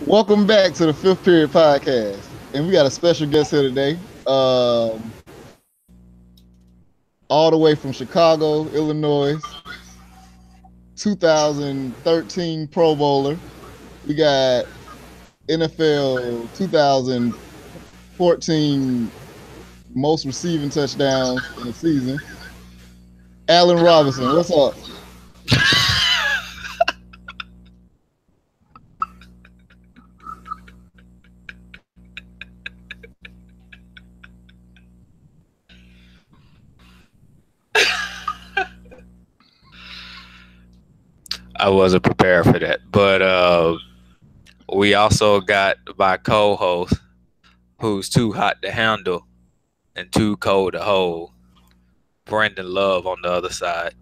Welcome back to the Fifth Period Podcast, and we got a special guest here today, all the way from Chicago, Illinois, 2013 Pro Bowler. We got NFL 2014 most receiving touchdowns in the season. Allen Robinson, what's up? I wasn't prepared for that. But we also got my co-host who's too hot to handle and too cold to hold, Brandon Love on the other side.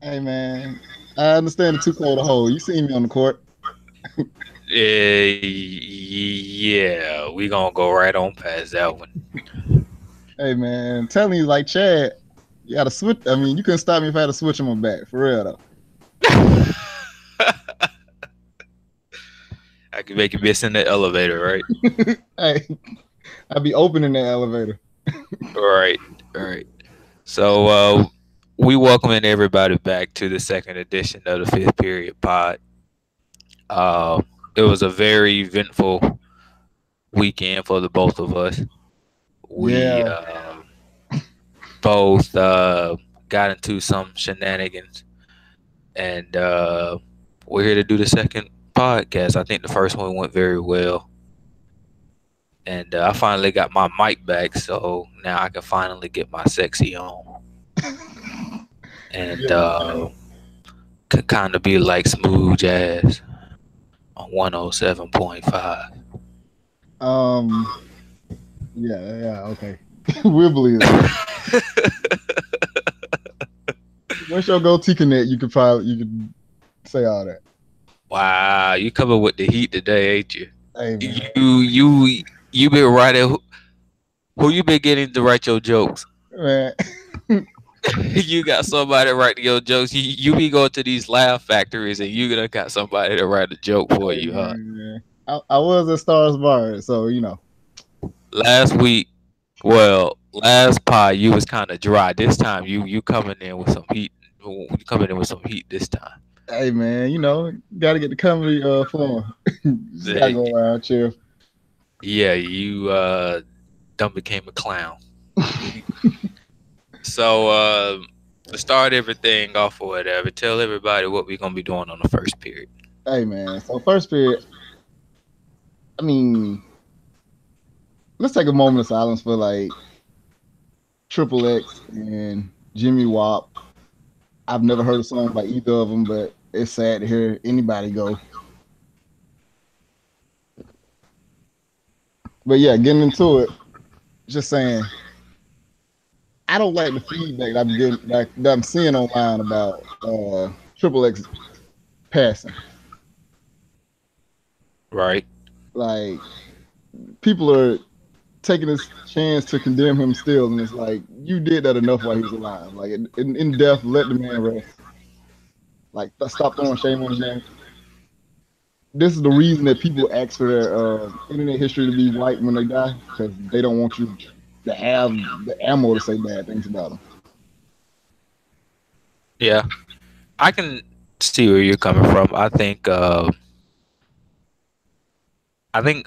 Hey man, I understand the too cold to hold. You seen me on the court. Yeah, we gonna go right on past that one. Hey man, telling you like Chad, you gotta switch. I mean, you couldn't stop me if I had to switch him on back for real though. I can make you miss in the elevator, right? Hey, I'd be opening the elevator. Right, right. So we welcoming everybody back to the second edition of the Fifth Period Pod. Uh, it was a very eventful weekend for the both of us. We Yeah. both got into some shenanigans, and we're here to do the second podcast. I think the first one went very well, and I finally got my mic back, so now I can finally get my sexy on, and Yeah. can kind of be like smooth jazz on 107.5. Um. Yeah. Yeah. Okay. We'll believe that. Once your go T-Connect, you could say all that. Wow, you coming with the heat today, ain't you? Hey man. You been writing. Who you been getting to write your jokes? Man. You got somebody writing your jokes. You be going to these laugh factories and you gonna got somebody to write a joke for Hey you, huh? man. I was at Stars Bar, so you know. Last week, well, last pod you was kind of dry. This time you coming in with some heat. You coming in with some heat this time. Hey man, gotta get the comedy flowing. Just gotta Eh, go around chill. Yeah, you done became a clown. So to start everything off or whatever, tell everybody what we gonna be doing on the first period. Hey man. So first period, I mean, let's take a moment of silence for like Triple X and Jimmy Wop. I've never heard a song by either of them, but it's sad to hear anybody go. But yeah, getting into it, just saying, I don't like the feedback that I'm getting, that I'm seeing online about Triple X passing. Right. Like people are taking this chance to condemn him still, and it's like you did that enough while he was alive. Like in death, let the man rest. Like stop throwing shame on his name. This is the reason that people ask for their internet history to be white when they die, because they don't want you to have the ammo to say bad things about them. Yeah, I can see where you're coming from. I think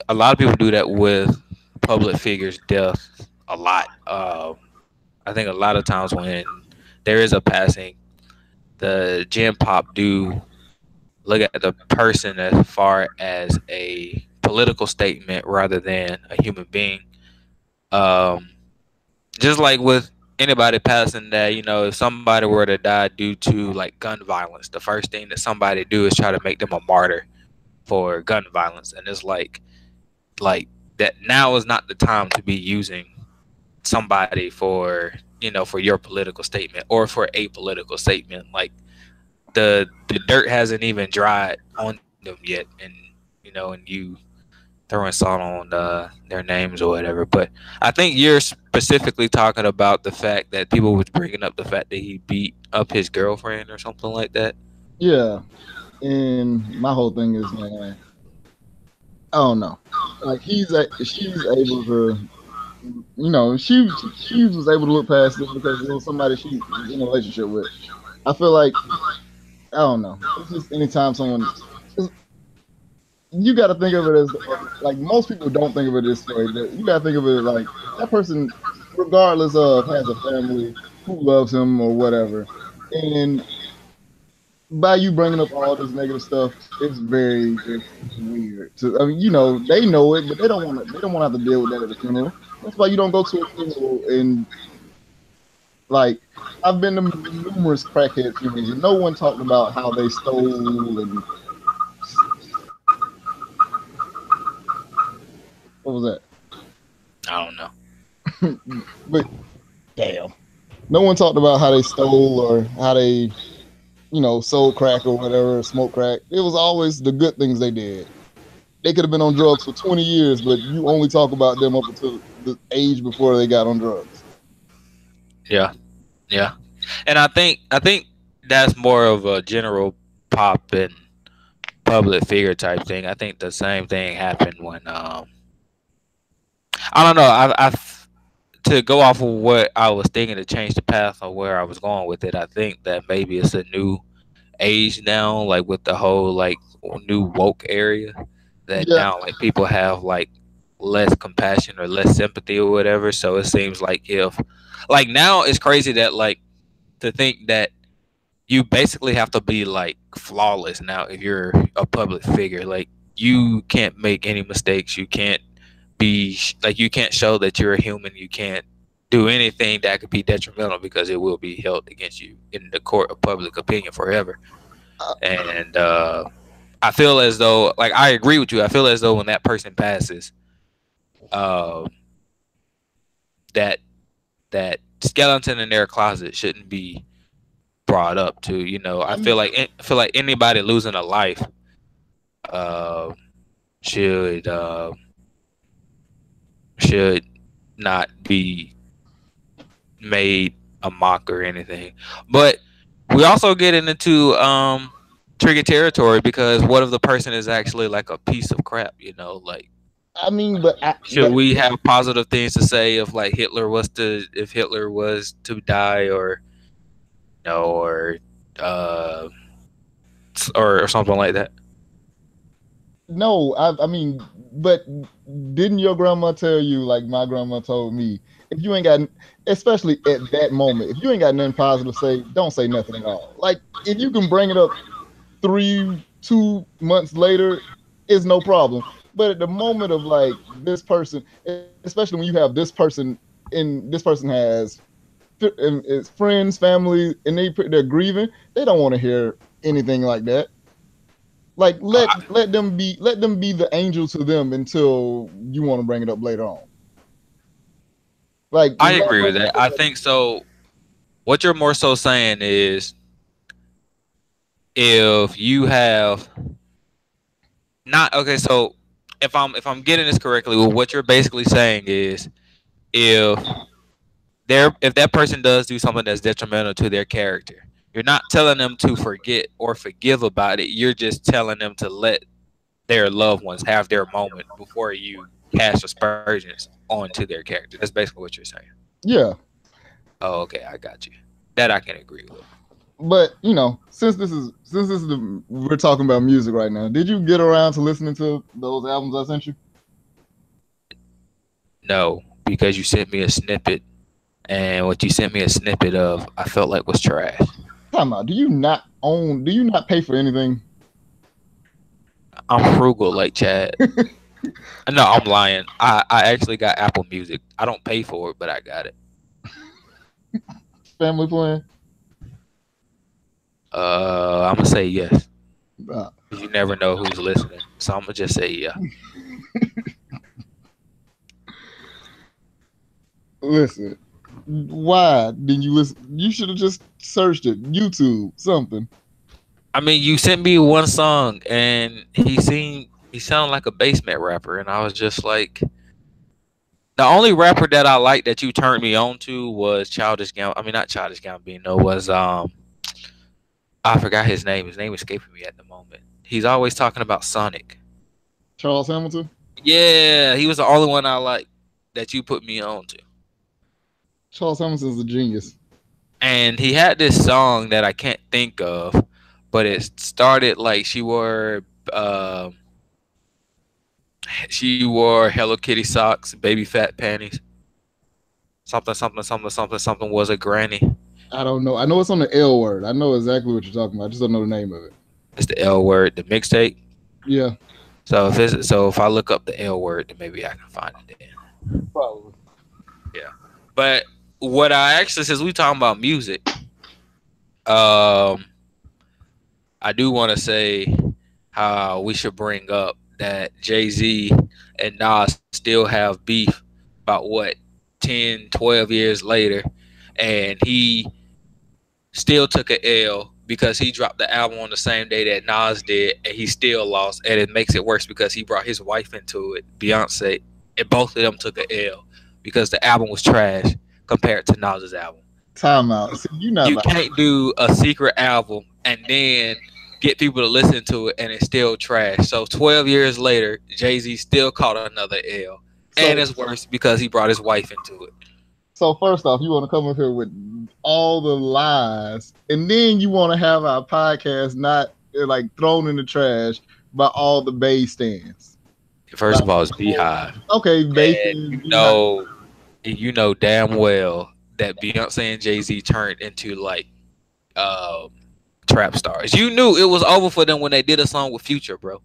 a lot of people do that with public figures' death a lot. I think a lot of times when there is a passing, the Gen Pop do look at the person as far as a political statement rather than a human being. Um, just like with anybody passing that, if somebody were to die due to like gun violence, the first thing that somebody do is try to make them a martyr for gun violence, and it's like that now is not the time to be using somebody for for your political statement or for a political statement. Like the dirt hasn't even dried on them yet, and you throwing salt on their names or whatever. But I think you're specifically talking about the fact that people was bringing up the fact that he beat up his girlfriend or something like that. Yeah, and my whole thing is, man, I don't know. Like she's able to, she was able to look past it because it was somebody she was in a relationship with. I feel like I don't know. It's just anytime someone, you got to think of it as like most people don't think of it this way. You got to think of it like that person, regardless of has a family who loves him or whatever, and by you bringing up all this negative stuff, it's very just weird. So, I mean, they know it, but they don't want to. They don't want to have to deal with that at a funeral. That's why you don't go to a funeral and like I've been to numerous crackhead funerals, and no one talked about how they stole and what was that? I don't know. But damn, no one talked about how they stole or how they, sold crack or whatever, smoked crack. It was always the good things they did. They could have been on drugs for 20 years, but you only talk about them up until the age before they got on drugs. Yeah, yeah, and I think that's more of a general pop and public figure type thing. I think the same thing happened when I don't know. I to go off of what I was thinking to change the path of where I was going with it. I think that maybe it's a new age now, like with the whole like new woke area. That Yeah, now like people have like less compassion or less sympathy or whatever. So it seems like if like now it's crazy that like to think that you basically have to be like flawless now if you're a public figure. Like you can't make any mistakes. You can't be like you can't show that you're a human. You can't do anything that could be detrimental because it will be held against you in the court of public opinion forever. And I feel as though like I agree with you. I feel as though when that person passes, uh, that that skeleton in their closet shouldn't be brought up to. I feel like anybody losing a life uh, should should not be made a mock or anything. But we also get into trigger territory because what if the person is actually like a piece of crap? Like I mean, should we have positive things to say if like if Hitler was to die or or uh or something like that? no, I mean, but didn't your grandma tell you, like my grandma told me, if you ain't got, especially at that moment, if you ain't got nothing positive to say, don't say nothing at all. Like, if you can bring it up 2 months later, it's no problem. But at the moment of like this person, especially when you have this person, and this person has it's friends, family, and they're grieving, they don't want to hear anything like that. Like let them be the angel to them until you want to bring it up later on. Like I agree with that. I think so. What you're more so saying is if you have not okay, so if I'm getting this correctly, well, what you're basically saying is if if that person does do something that's detrimental to their character, you're not telling them to forget or forgive about it. You're just telling them to let their loved ones have their moment before you cast aspersions onto their character. That's basically what you're saying. Yeah. Oh, okay, I got you. That I can agree with. But since this is we're talking about music right now, did you get around to listening to those albums I sent you? No, because you sent me a snippet, and what you sent me a snippet of, I felt like was trash. Time out. Do you not pay for anything? I'm frugal like Chad. No, I'm lying. I actually got Apple Music. I don't pay for it, but I got it. Family plan? I'm gonna say yes. Uh, You never know who's listening, so I'm gonna just say yeah. Listen, why didn't you listen? You should have just searched it, YouTube, something. I mean, you sent me one song, and he sounded like a basement rapper, and I was just like, the only rapper that I liked that you turned me on to was Childish Gambino. I mean, not Childish Gambino. Was I forgot his name. His name escaping me at the moment. He's always talking about Sonic. Charles Hamilton. Yeah, he was the only one I like that you put me on to. Charles Hamilton's a genius. And he had this song that I can't think of, but it started like she wore Hello Kitty socks, baby fat panties. Something, something, something, something, something was a granny. I don't know. I know it's on the L word. I know exactly what you're talking about. I just don't know the name of it. It's the L word, the mixtape. Yeah, So if I look up the L word, then maybe I can find it then. probably. Yeah. But what I actually, since we talking about music, I do want to say how we should bring up that Jay-Z and Nas still have beef about what 10, 12 years later, and he still took an L because he dropped the album on the same day that Nas did, and he still lost. And it makes it worse because he brought his wife into it, Beyonce, and both of them took an L because the album was trash compared to Nas's album. Time out. See, You can't do a secret album and then get people to listen to it and it's still trash. So 12 years later, Jay-Z still caught another L. And it's worse because he brought his wife into it. So first off, you want to come up here with all the lies, and then you want to have our podcast not like thrown in the trash by all the Bay stands. First of all, it's Beehive. Okay, Bay. You know damn well that Beyonce and Jay-Z turned into like trap stars. You knew it was over for them when they did a song with Future, bro.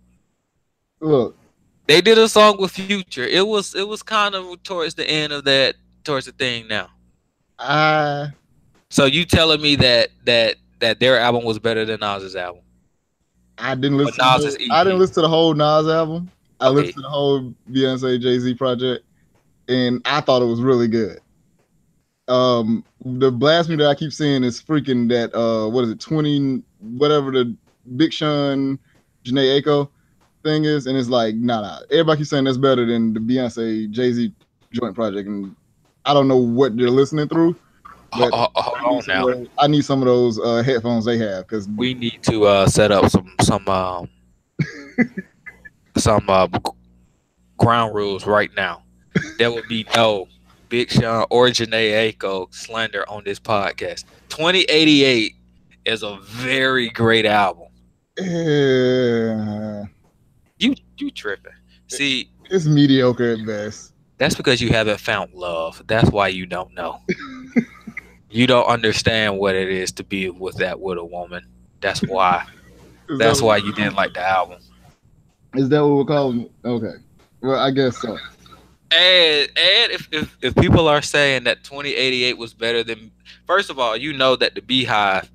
Look, they did a song with Future. It was kind of towards the end of that, towards the thing now. So you telling me that their album was better than Nas's album? I didn't listen. I didn't listen to the whole Nas album. I listened to the whole Beyonce Jay-Z project, and I thought it was really good. The blasphemy that I keep seeing is freaking that what is it, 20 whatever the Big Sean Janae Aiko thing is, and it's like nah. Everybody keeps saying that's better than the Beyonce Jay-Z joint project, and I don't know what they're listening through. But hold on now. I need some of those headphones they have because we need to set up some ground rules right now. There will be no Big Sean or Janae Aiko slander on this podcast. 2088 is a very great album. You tripping. See, it's mediocre at best. That's because you haven't found love. That's why you don't know. You don't understand what it is to be with a woman. That's why. That's why you didn't like the album. Is that what we're calling it? Okay. Well, I guess so. And if people are saying that 2088 was better than, first of all, you know that the Beehive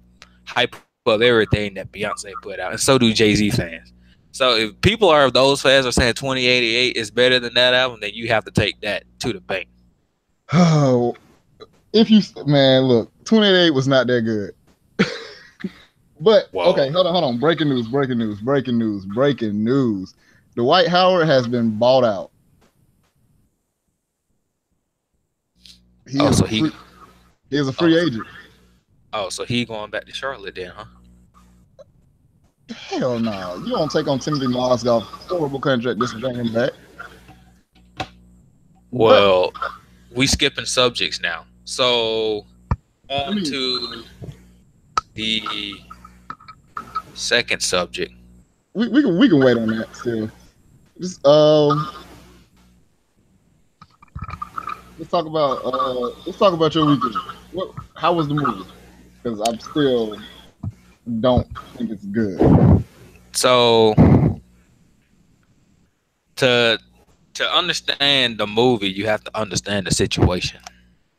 hype up everything that Beyonce put out, and so do Jay-Z fans. So if people are those fans are saying 2088 is better than that album, then you have to take that to the bank. Oh, look, 2088 was not that good. But whoa. Okay, hold on. Breaking news. Dwight Howard has been bought out. He is a free agent. Oh, so he going back to Charlotte then, huh? Hell no. You don't take on Timothy Mozgov, horrible contract just to bring him back. Well, we skipping subjects now. So on to the second subject. We can wait on that still. Just let's talk about your weekend. How was the movie? Because I'm still don't think it's good. So to understand the movie, you have to understand the situation.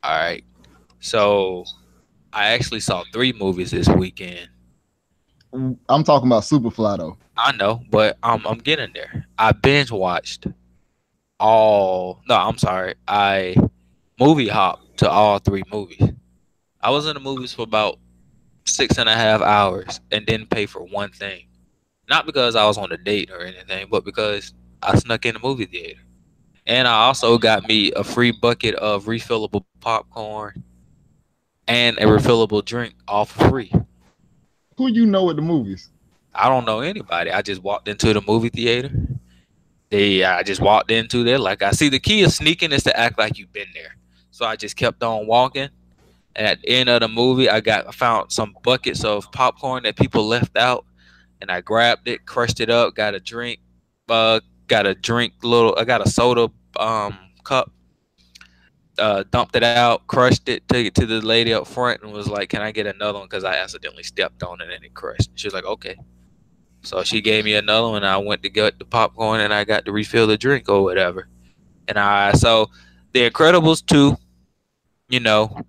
All right. So I actually saw 3 movies this weekend. I'm talking about Superfly though. I know, but I'm getting there. I binge watched I movie hopped to all 3 movies. I was in the movies for about 6.5 hours and didn't pay for one thing. Not because I was on a date or anything, but because I snuck in the movie theater. And I also got me a free bucket of refillable popcorn and a refillable drink, all for free. Who you know at the movies? I don't know anybody. I just walked into the movie theater I just walked into there. Like, I see the key of sneaking is to act like you've been there. So I just kept on walking. And at the end of the movie, I found some buckets of popcorn that people left out, and I grabbed it, crushed it up, got a drink, got a drink little. I got a soda cup, dumped it out, crushed it, took it to the lady up front, and was like, "Can I get another one?" Because I accidentally stepped on it and it crushed. She was like, "Okay." So she gave me another one. I went to get the popcorn and I got to refill the drink or whatever. So The Incredibles 2,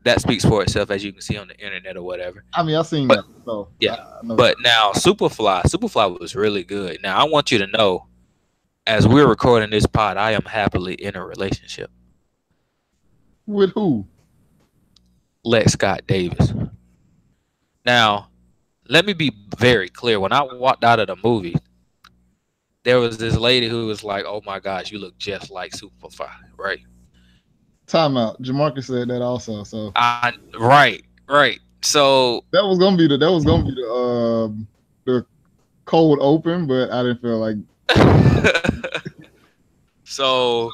that speaks for itself, as you can see on the internet or whatever. I mean, I've seen But that. So yeah, I know but now Superfly was really good. Now I want you to know, as we're recording this pod, I am happily in a relationship. with who? Lex Scott Davis. Now, let me be very clear. When I walked out of the movie, there was this lady who was like, "Oh my gosh, you look just like Superfly," right? Timeout. Jamarcus said that also. So Right. So that was gonna be the cold open, but I didn't feel like. so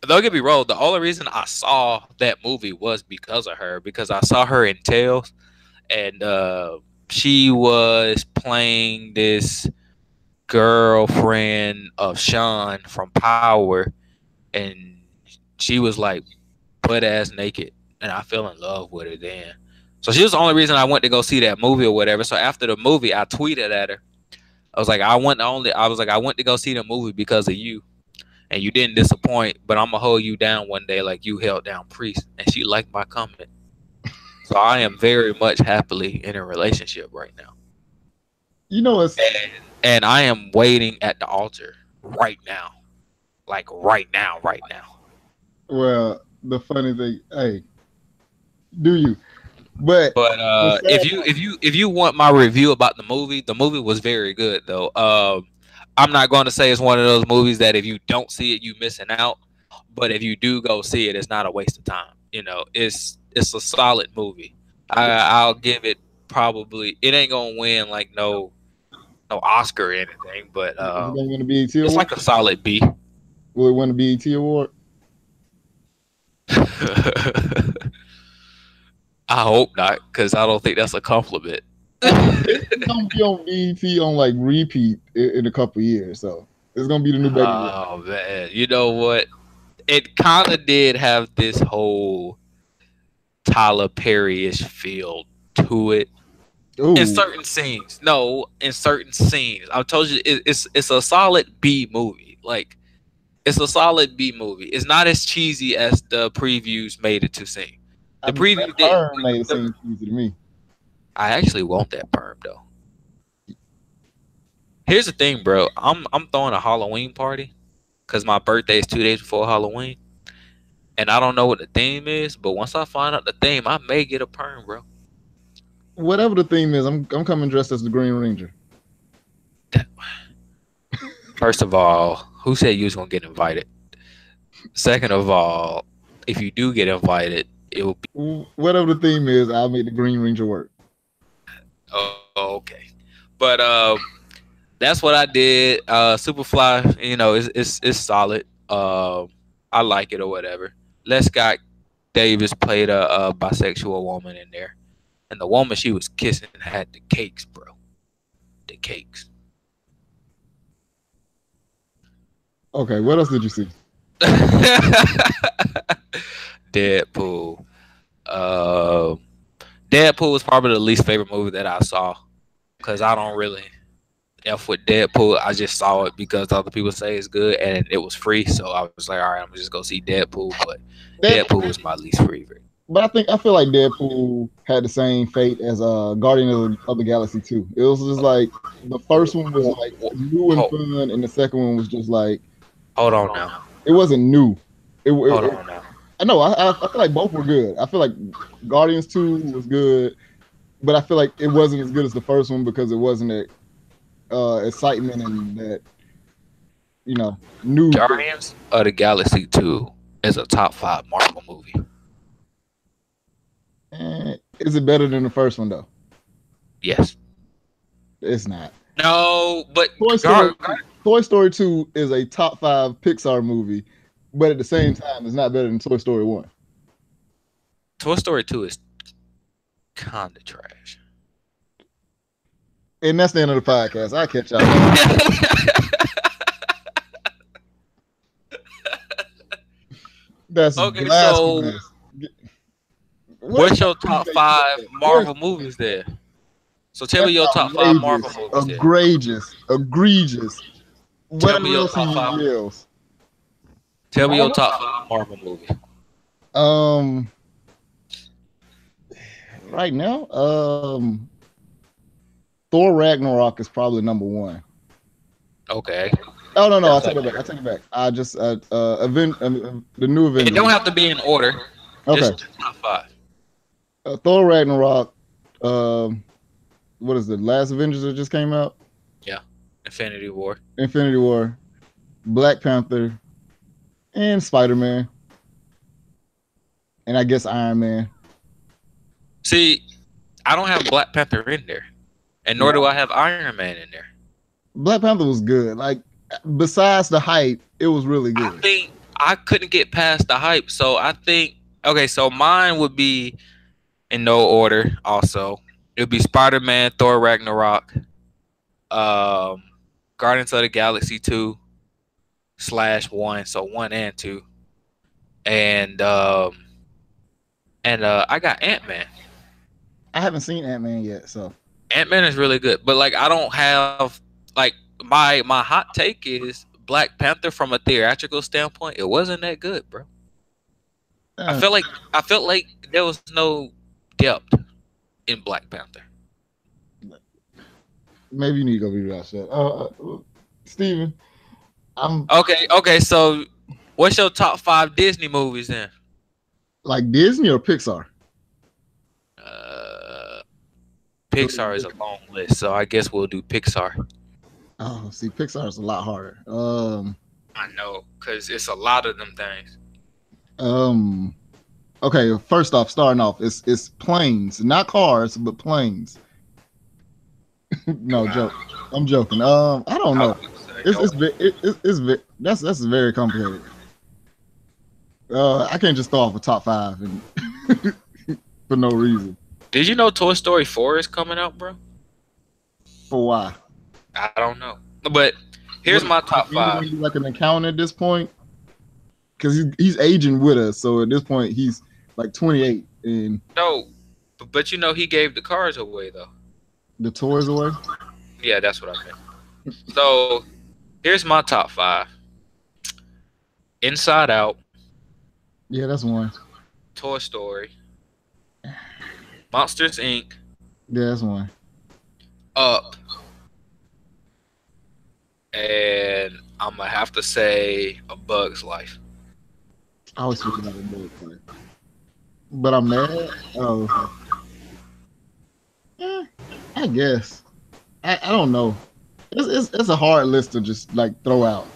don't get me wrong. The only reason I saw that movie was because of her, because I saw her in Tales, and she was playing this girlfriend of Sean from Power, and she was like butt ass naked, and I fell in love with her then. So she was the only reason I went to go see that movie or whatever. So after the movie, I tweeted at her. I was like, I went to go see the movie because of you, and you didn't disappoint. But I'm gonna hold you down one day like you held down Priest, and she liked my comment. So I am very much happily in a relationship right now. You know, it's And I am waiting at the altar right now, like right now. well. The funny thing, hey, do you? But If you want my review about the movie was very good though. I'm not going to say it's one of those movies that if you don't see it, you missing out. But if you do go see it, it's not a waste of time. It's a solid movie. I'll give it probably. It ain't gonna win like no Oscar or anything, but is it gonna win a BET it's award? like a solid B. Will it win a BET award? I hope not, because I don't think that's a compliment. It's gonna be on BET on like repeat in a couple years, so it's gonna be the new baby. Oh man, you know what? It kind of did have this whole Tyler Perry-ish feel to it. Ooh. In certain scenes. No, in certain scenes. I told you it's a solid B movie. Like, it's a solid B movie. It's not as cheesy as the previews made it to seem. The preview made it seem cheesy to me. I actually want that perm though. Here's the thing, bro. I'm throwing a Halloween party because my birthday is 2 days before Halloween, and I don't know what the theme is. But once I find out the theme, I may get a perm, bro. Whatever the theme is, I'm coming dressed as the Green Ranger. First of all, who said you was gonna get invited? Second of all, if you do get invited, it will be whatever the theme is. I'll make the Green Ranger work. Oh, okay. But that's what I did. Superfly, it's solid. I like it or whatever. Les Scott Davis played a bisexual woman in there, and the woman she was kissing had the cakes, bro. The cakes. Okay, what else did you see? Deadpool. Deadpool was probably the least favorite movie that I saw, because I don't really F with Deadpool. I just saw it because other people say it's good and it was free, so I was like, all right, I'm gonna just go see Deadpool. But Deadpool was my least favorite. But I feel like Deadpool had the same fate as Guardian of the Galaxy 2. It was just like the first one was like new and fun, and the second one was just like. Hold on now. It wasn't new. Hold on now. I know. I feel like both were good. I feel like Guardians 2 was good, but I feel like it wasn't as good as the first one because it wasn't that excitement and that new. Guardians of the Galaxy 2 is a top 5 Marvel movie. Is it better than the first one though? Yes. It's not. No, but Toy Story, Toy Story 2 is a top 5 Pixar movie, but at the same time, it's not better than Toy Story 1. Toy Story 2 is kind of trash. And that's the end of the podcast. I'll catch y'all later. That's Okay, blasphemous. so what's your top 5 Marvel movies there? So tell me your top 5 Marvel movies there. Egregious. Tell me your top 5. Tell me your top 5 Marvel movies. Right now, Thor Ragnarok is probably number 1. Okay. Oh no, I take it back. I just the new Avengers. It don't have to be in order. Okay. Just top 5. Thor Ragnarok. What is the last Avengers that just came out? Yeah. Infinity War. Black Panther, and Spider-Man, and I guess Iron Man. See, I don't have Black Panther in there, and nor do I have Iron Man in there. Black Panther was good. Like, besides the hype, it was really good. I think I couldn't get past the hype, so I think so mine would be in no order. Also, it would be Spider-Man, Thor Ragnarok, Guardians of the Galaxy 2/1, so 1 and 2, and I got Ant-Man. I haven't seen Ant-Man yet, so Ant-Man is really good, but like I don't have like my hot take is Black Panther from a theatrical standpoint. It wasn't that good, bro. I felt like there was no depth in Black Panther. Maybe you need to go read that shit. Steven, okay. So, what's your top 5 Disney movies then? Like Disney or Pixar? Pixar is a long list, so I guess we'll do Pixar. Oh, see, Pixar is a lot harder. I know, cause it's a lot of them things. Okay. First off, starting off, it's planes, not cars, but planes. No joke. I'm joking. I don't know. That's very complicated. I can't just throw off a top 5 and for no reason. Did you know Toy Story 4 is coming out, bro? For why? I don't know. But here's my top 5. Like an accountant at this point, because he's aging with us. So at this point, he's like 28. And no, but you know he gave the cars away though. The toys away? Yeah, that's what I meant. So here's my top 5. Inside Out. Yeah, that's one. Toy Story. Monsters Inc. Yeah, that's one. Up. And I'm gonna have to say A Bug's Life. I always forget about A Bug's Life. But I'm mad. Oh, okay. I guess. I don't know. It's a hard list to just like throw out.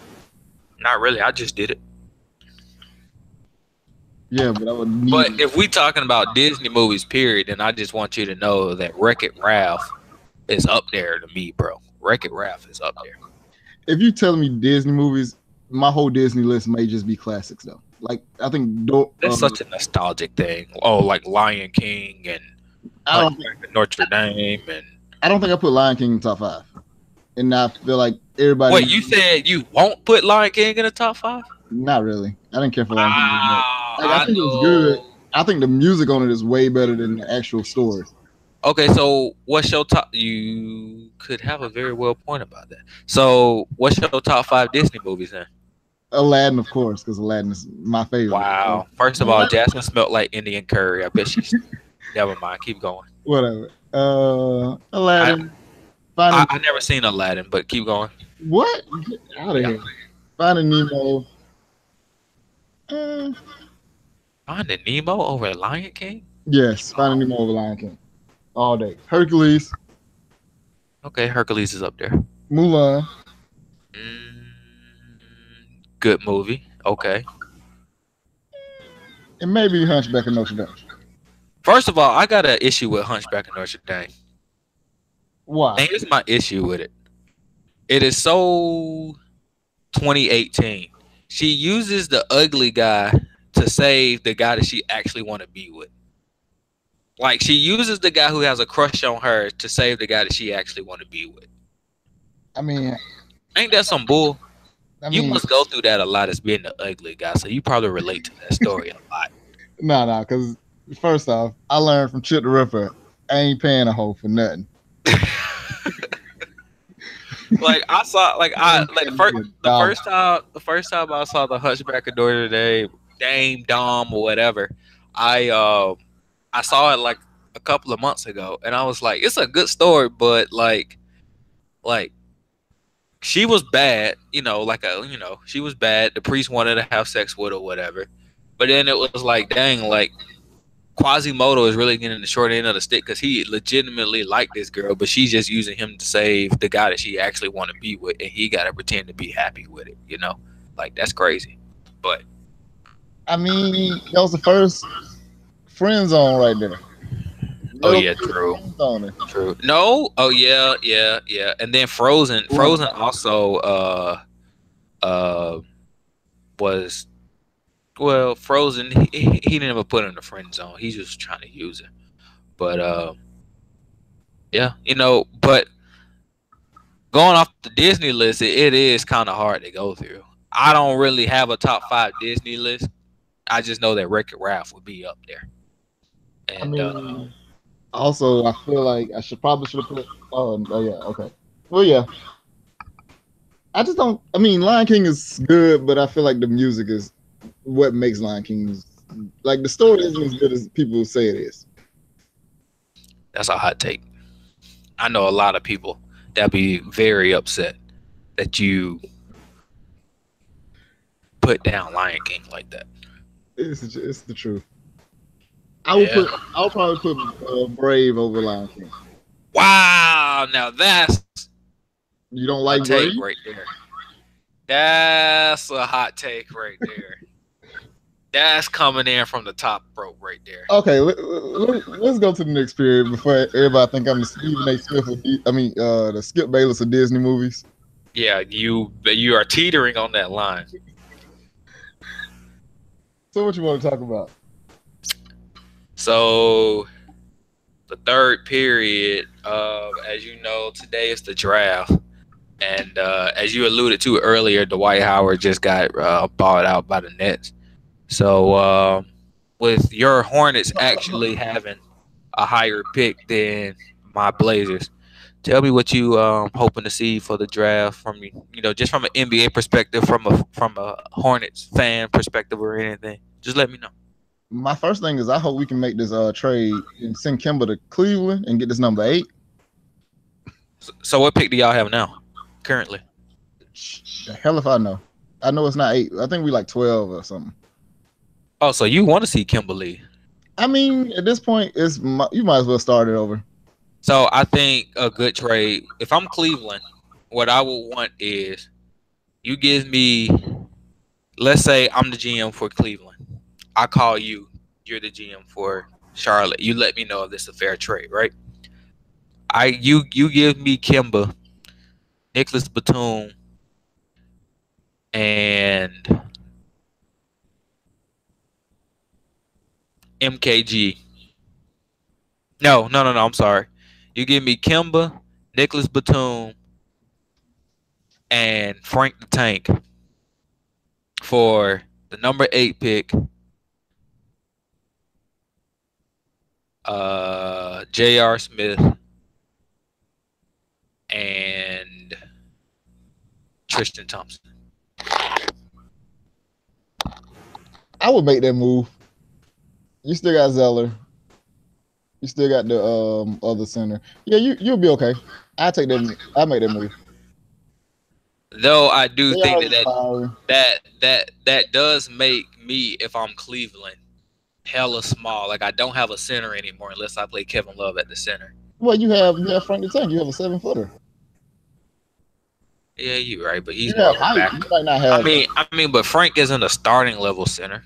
Not really. I just did it. Yeah, but I would need. But if we talking about Disney movies, period, then I just want you to know that Wreck-It Ralph is up there to me, bro. Wreck-It Ralph is up there. If you telling me Disney movies, my whole Disney list may just be classics though. Like I think that's such a nostalgic thing. Oh, like Lion King and Notre Dame, and I don't think I put Lion King in top 5. And I feel like everybody. Wait, you said you won't put Lion King in the top 5? Not really. I didn't care for Lion King. I think it was good. I think the music on it is way better than the actual story. Okay, so what's your top? You could have a very well point about that. So what's your top 5 Disney movies then? Aladdin, of course, because Aladdin is my favorite. Wow. First of all, Jasmine smelled like Indian curry. I bet she's. Never mind. Keep going. Whatever. Aladdin. I never seen Aladdin, but keep going. What? Get out of here. Finding Nemo. Finding Nemo over Lion King? Yes, Finding Nemo over Lion King. All day. Hercules. Okay, Hercules is up there. Mulan. Good movie. Okay. And maybe Hunchback of Notre Dame. First of all, I got an issue with Hunchback of Notre Dame. Why? And here's my issue with it. It is so 2018. She uses the ugly guy to save the guy that she actually want to be with. Like she uses the guy who has a crush on her to save the guy that she actually want to be with. I mean, Ain't that some bull? I You mean, must go through that a lot as being the ugly guy, so you probably relate to that story a lot. no, because first off, I learned from Chip the Ripper, I ain't paying a hoe for nothing. Like I saw, like I like Dollar. the first time I saw the Hunchback of Notre Dame, Dame Dom or whatever, I saw it like a couple of months ago, and I was like, it's a good story, but like she was bad, she was bad. The priest wanted to have sex with her, or whatever. But then it was like, dang, like Quasimodo is really getting the short end of the stick because he legitimately liked this girl, but she's just using him to save the guy that she actually want to be with, and he got to pretend to be happy with it. Like that's crazy. But I mean, that was the first friend zone right there. oh yeah, true. True. No. Oh yeah, yeah, yeah. And then Frozen. Frozen also uh was Frozen. He didn't ever put her in the friend zone. He's just trying to use her. But yeah, But going off the Disney list, it is kind of hard to go through. I don't really have a top 5 Disney list. I just know that Wreck-It Ralph would be up there. And I mean, also, I feel like I should have put. Oh yeah, okay. Well, yeah. I just don't. I mean, Lion King is good, but I feel like the music is what makes Lion King. Like the story isn't as good as people say it is. that's a hot take. I know a lot of people that be very upset that you put down Lion King like that. It's the truth. I'll probably put Brave over Lion King. Wow, now that's You don't like a take Brave? right there. That's a hot take right there. That's coming in from the top rope right there. Okay, let's go to the next period before everybody think I'm the Stephen A. Smith. The Skip Bayless of Disney movies. Yeah, you are teetering on that line. So what you want to talk about? So the third period, as you know, today is the draft. And as you alluded to earlier, Dwight Howard just got bought out by the Nets. So with your Hornets actually having a higher pick than my Blazers, tell me what you hoping to see for the draft from just from an NBA perspective, from a Hornets fan perspective, or anything. Just let me know. My first thing is I hope we can make this trade and send Kemba to Cleveland and get this number 8. So what pick do y'all have now, currently? The hell if I know. I know it's not 8. I think we like 12 or something. Oh, so you want to see Kimberly? I mean, at this point, you might as well start it over. So I think a good trade. If I'm Cleveland, what I would want is you give me. Let's say I'm the GM for Cleveland. I call you. You're the GM for Charlotte. You let me know if this is a fair trade, right? You give me Kemba, Nicholas Batum, and MKG. No. I'm sorry. You give me Kemba, Nicholas Batum, and Frank the Tank for the number 8 pick. J.R. Smith and Tristan Thompson. I would make that move. You still got Zeller. You still got the other center. Yeah, you'll be okay. I'll make that move. Though I do think that does make me, if I'm Cleveland, hella small. Like I don't have a center anymore unless I play Kevin Love at the center. Well, you have Frank the Tank. You have a 7-footer. Yeah, you're right, but he's more back. You might not have. I mean, but Frank isn't a starting level center.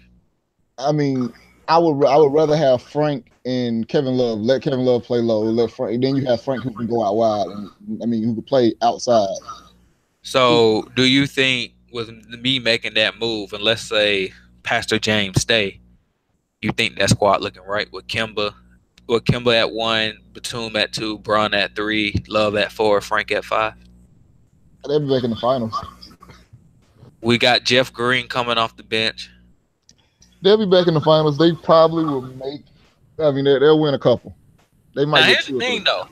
I mean, I would rather have Frank and Kevin Love. Let Kevin Love play low. Let Frank. Then you have Frank who can go out wide. And, I mean, who can play outside. So, do you think with me making that move, and let's say Pastor James stay, you think that squad looking right with Kimba at one, Batum at two, Braun at three, Love at four, Frank at five? They'll be back in the finals. We got Jeff Green coming off the bench. They'll be back in the finals. They probably will make. I mean, they'll win a couple. They might Now, get here's the two or thing, three. though.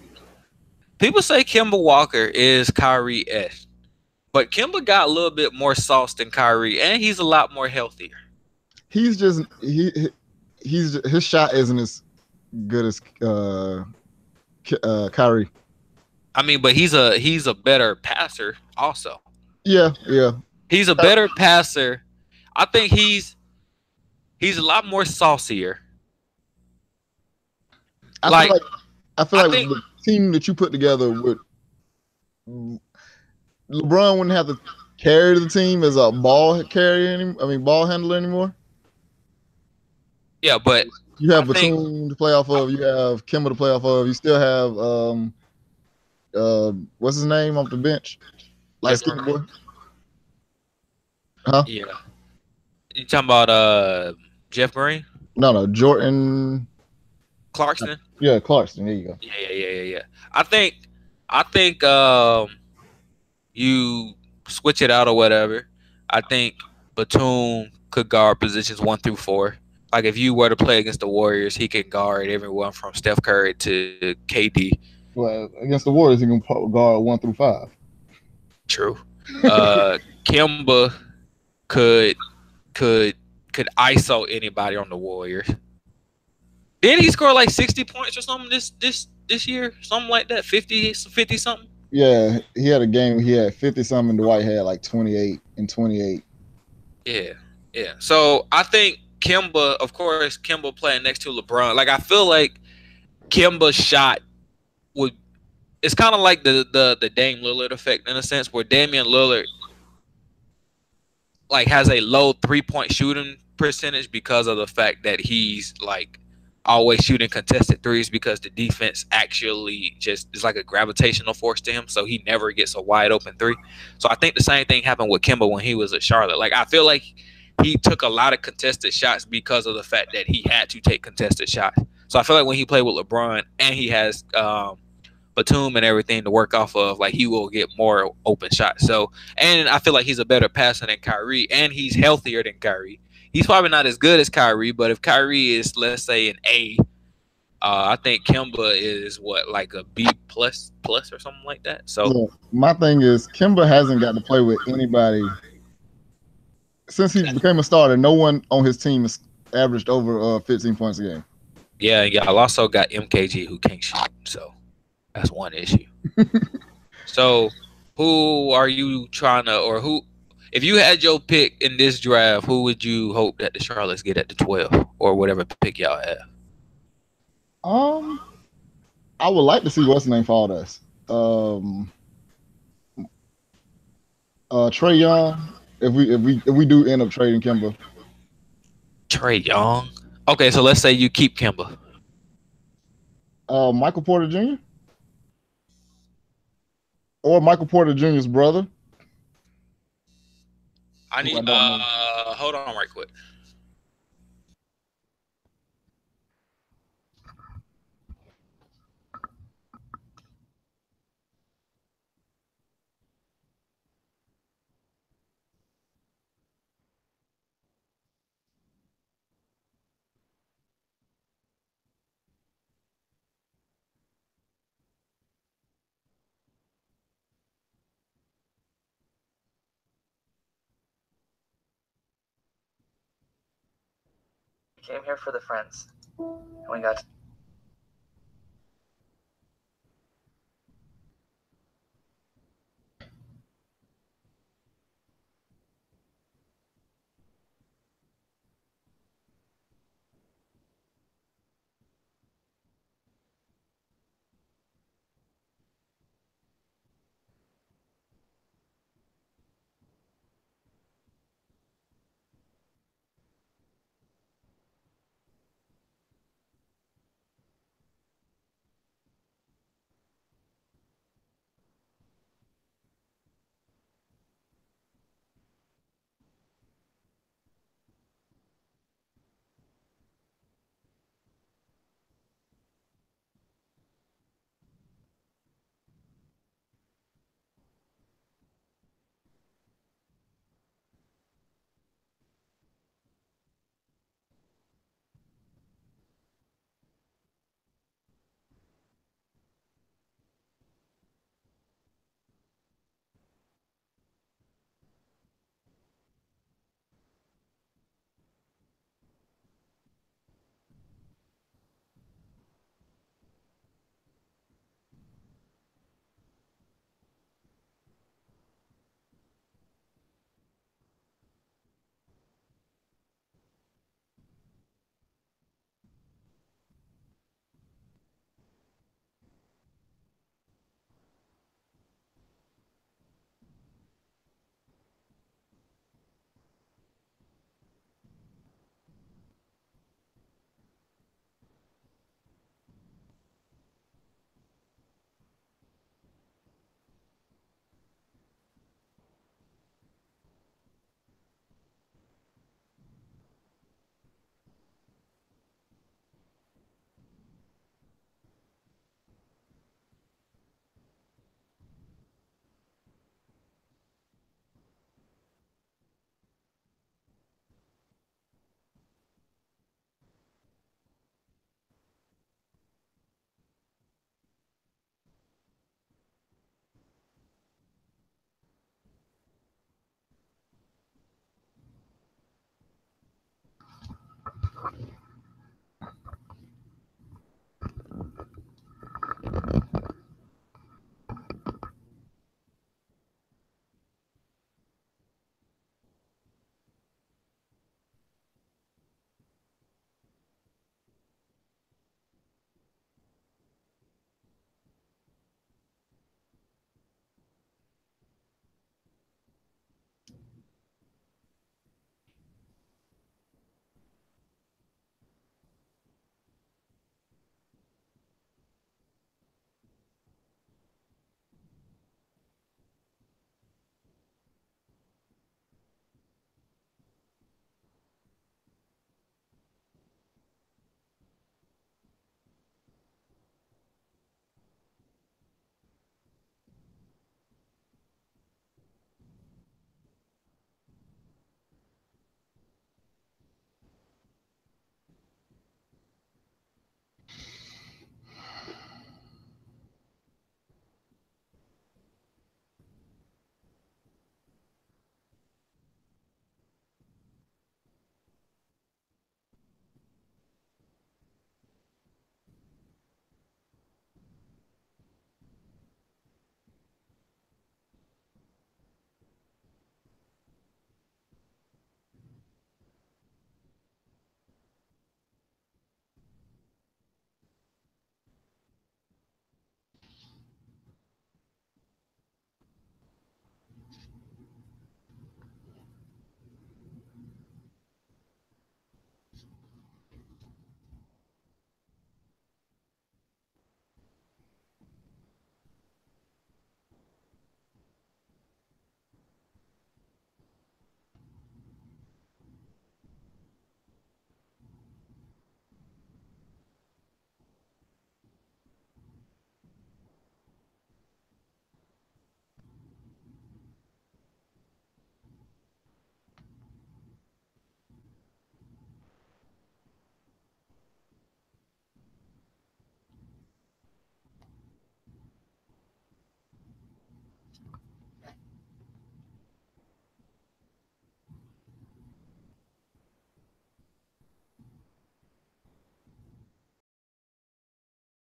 People say Kimba Walker is Kyrie-esque, but Kimba got a little bit more sauce than Kyrie, and he's a lot more healthier. He's just he's his shot isn't as good as Kyrie. I mean, but he's a better passer also. Yeah. He's a better passer. I think he's a lot more saucier. I feel I like think the team that you put together would LeBron wouldn't have to carry the team as a ball carrier. Ball handler anymore. yeah, but You have I think Batum to play off of. You have Kimba to play off of. You still have what's his name off the bench? Like skinny boy. Huh? yeah. You talking about Jeff Green? No, Jordan Clarkson? Yeah, Clarkson. There you go. Yeah. I think you switch it out or whatever. I think Batum could guard positions 1 through 4. Like if you were to play against the Warriors, he could guard everyone from Steph Curry to KD. Well, against the Warriors, he can guard 1 through 5. True. Kimba could ISO anybody on the Warriors. Didn't he score like 60 points or something this year? Something like that, 50 something? Yeah, he had a game. He had 50 something. Dwight had like 28 and 28. Yeah. So I think Kimba, of course, Kimba playing next to LeBron. Like I feel like Kimba's shot would. It's kind of like the Dame Lillard effect in a sense, where Damian Lillard like has a low 3-point shooting percentage because of the fact that he's like always shooting contested threes because the defense actually just is like a gravitational force to him, so he never gets a wide open three. So I think the same thing happened with Kimba when he was at Charlotte. Like I feel like he took a lot of contested shots because of the fact that he had to take contested shots. So I feel like when he played with LeBron and he has Batum and everything to work off of, like he will get more open shots. So, and I feel like he's a better passer than Kyrie, and he's healthier than Kyrie. He's probably not as good as Kyrie, but if Kyrie is, let's say, an A, I think Kimba is what, like a B plus or something like that. So yeah, my thing is Kimba hasn't got to play with anybody since he became a starter. No one on his team has averaged over 15 points a game. Yeah, y'all also got MKG who can't shoot, so that's one issue. So who are you trying to, or who, if you had your pick in this draft, who would you hope that the Charlottes get at the 12 or whatever pick y'all have? I would like to see what's his name fall to us. Trae Young. If we do end up trading Kimba. Trae Young. Okay, so let's say you keep Kimba. Michael Porter Jr. or Michael Porter Jr.'s brother. I need hold on right quick. Came here for the friends, and we got